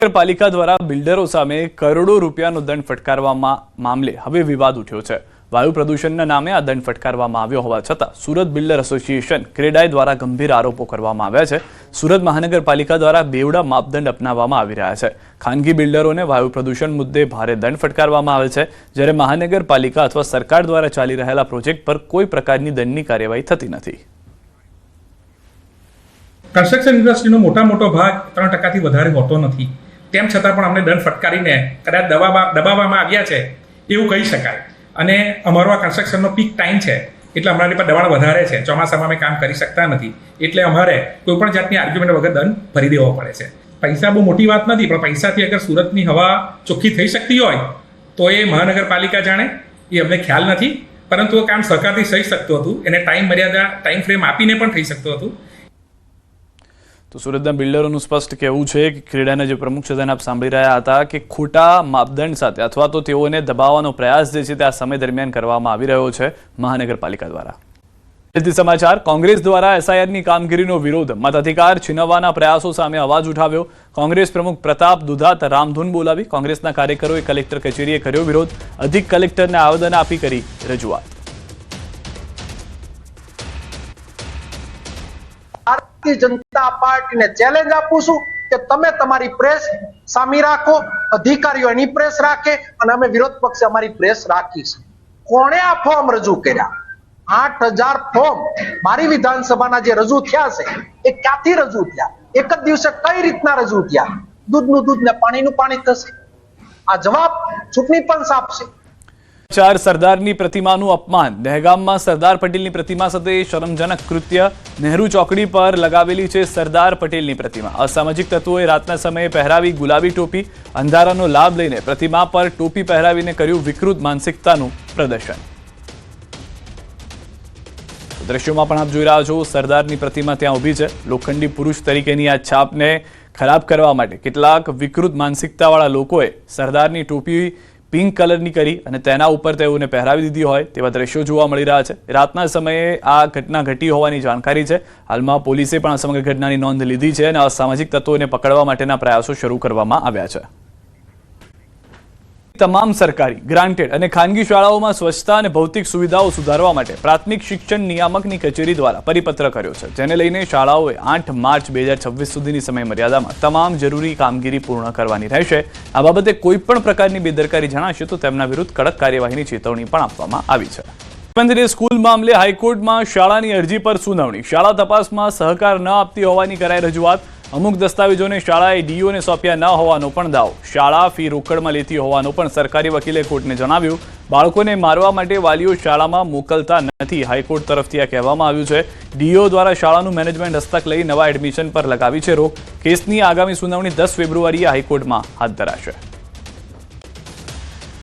નગરપાલિકા દ્વારા બિલ્ડરો સામે કરોડો રૂપિયાનો દંડ ફટકારવામાં મામલે હવે વિવાદ ઉઠ્યો છે। વાયુ પ્રદૂષણના નામે આ દંડ ફટકારવામાં આવ્યો હોવા છતાં સુરત બિલ્ડર એસોસિએશન ક્રેડાઈ દ્વારા ગંભીર આરોપો કરવામાં આવ્યા છે। સુરત મહાનગરપાલિકા દ્વારા બેવડા માપદંડ અપનાવવામાં આવી રહ્યા છે। ખાનગી બિલ્ડરોને વાયુ પ્રદૂષણ મુદ્દે ભારે દંડ ફટકારવામાં આવે છે, જ્યારે મહાનગરપાલિકા અથવા સરકાર દ્વારા ચાલી રહેલા પ્રોજેક્ટ પર કોઈ પ્રકારની દંડની કાર્યવાહી થતી નથી। કન્સ્ટ્રક્શન ઇન્ડસ્ટ્રીનો મોટો ભાગ 3% વધારે હોતો નથી, તેમ છતાં પણ અમને દંડ ફટકારીને કદાચ દબાવવામાં આવ્યા છે એવું કહી શકાય। અને અમારો આ કન્સ્ટ્રક્શનનો પીક ટાઈમ છે, એટલે અમારી પર દબાણ વધારે છે। ચોમાસામાં અમે કામ કરી શકતા નથી, એટલે અમારે કોઈપણ જાતની આર્ગ્યુમેન્ટ વગર દંડ ભરી દેવો પડે છે। પૈસા બહુ મોટી વાત નથી, પણ પૈસાથી અગર સુરતની હવા ચોખ્ખી થઈ શકતી હોય તો એ મહાનગરપાલિકા જાણે, એ અમને ખ્યાલ નથી। પરંતુ આ કામ સરકારથી થઈ શકતું હતું, એને ટાઈમ ફ્રેમ આપીને પણ થઈ શકતું હતું। તો સુરતના બિલ્ડરોનું સ્પષ્ટ કહેવું છે કે ક્રેડાના જે પ્રમુખ છે તેને આપ સાંભળી રહ્યા હતા કે ખોટા માપદંડ સાથે અથવા તો તેઓને દબાવવાનો પ્રયાસ જે છે તે આ સમય દરમિયાન કરવામાં આવી રહ્યો છે મહાનગરપાલિકા દ્વારા। તેથી સમાચાર, કોંગ્રેસ દ્વારા એસઆઈઆરની કામગીરીનો વિરોધ, મતાધિકાર છીનવવાના પ્રયાસો સામે અવાજ ઉઠાવ્યો। કોંગ્રેસ પ્રમુખ પ્રતાપ દુધાત રામધૂન બોલાવી કોંગ્રેસના કાર્યકરોએ કલેક્ટર કચેરીએ કર્યો વિરોધ, અધિક કલેક્ટરને આવેદન આપી કરી રજૂઆત। ભારતીય જનતા પાર્ટીને ચેલેન્જ આપું છું કે તમે તમારી પ્રેસ સામી રાખો, અધિકારીઓ એની પ્રેસ રાખે અને અમે વિરોધ પક્ષે અમારી પ્રેસ રાખીશું। કોણે આ ફોર્મ રજૂ કર્યા? 8000 ફોર્મ મારી વિધાનસભાના જે રજૂ થયા છે એ ક્યાંથી રજૂ થયા? એક જ દિવસે કઈ રીતના રજૂ થયા? દૂધનું દૂધ ને પાણીનું પાણી થશે? આ જવાબ ચૂંટણી પંચ આપશે। સરદારની પ્રતિમાનું અપમાન, દહેગામમાં સરદાર પટેલની પ્રતિમા સાથે શરમજનક કૃત્ય। નહેરુ ચોકડી પર લગાવેલી છે સરદાર પટેલની પ્રતિમા, અસામાજિક તત્વોએ રાતના સમયે પહેરાવી ગુલાબી ટોપી, અંધારાનો લાભ લઈને પ્રતિમા પર ટોપી પહેરાવીને કર્યું વિકૃત માનસિકતાનું પ્રદર્શન। દ્રશ્યોમાં પણ આપ જોઈ રહ્યા છો, સરદારની પ્રતિમા ત્યાં ઊભી છે। લોખંડી પુરુષ તરીકેની આ છાપને ખરાબ કરવા માટે કેટલાક વિકૃત માનસિકતાવાળા લોકોએ સરદારની ટોપી પિંક કલરની કરી અને તેના ઉપર તેઓને પહેરાવી દીધી હોય તેવા દ્રશ્યો જોવા મળી રહ્યા છે। રાતના સમયે આ ઘટના ઘટી હોવાની જાણકારી છે। હાલમાં પોલીસે પણ આ સમગ્ર ઘટનાની નોંધ લીધી છે અને અસામાજિક તત્વોને પકડવા માટેના પ્રયાસો શરૂ કરવામાં આવ્યા છે। તમામ સરકારી, ગ્રાન્ટેડ અને ખાનગી શાળાઓમાં સ્વચ્છતા અને ભૌતિક સુવિધાઓ સુધારવા માટે પ્રાથમિક શિક્ષણ નિયામકની કચેરી દ્વારા પરિપત્ર કર્યો છે, જેને લઈને શાળાઓએ 8 માર્ચ 2026 સુધીની સમય મર્યાદામાં તમામ જરૂરી કામગીરી પૂર્ણ કરવાની રહેશે। આ બાબતે કોઈપણ પ્રકારની બેદરકારી જણાશે તો તેમના વિરુદ્ધ કડક કાર્યવાહીની ચેતવણી પણ આપવામાં આવી છે। મુખ્યમંત્રીએ સ્કૂલ મામલે હાઈકોર્ટમાં શાળાની અરજી પર સુનાવણી, શાળા તપાસમાં સહકાર ન આપતી હોવાની કરાઈ રજૂઆત, અમુક દસ્તાવેજોને શાળાએ ડીઓને સોંપ્યા ન હોવાનો પણ દાવો, શાળા ફી રોકડમાં લેતી હોવાનું પણ સરકારી વકીલે કોર્ટને જણાવ્યું। બાળકોને મારવા માટે વાલીઓ શાળામાં મોકલતા નથી, હાઈકોર્ટ તરફથી આ કહેવામાં આવ્યું છે। ડીઓ દ્વારા શાળાનું મેનેજમેન્ટ હસ્તક લઈ નવા એડમિશન પર લગાવી છે રોક। કેસની આગામી સુનાવણી 10 ફેબ્રુઆરીએ હાઈકોર્ટમાં હાથ ધરાશે।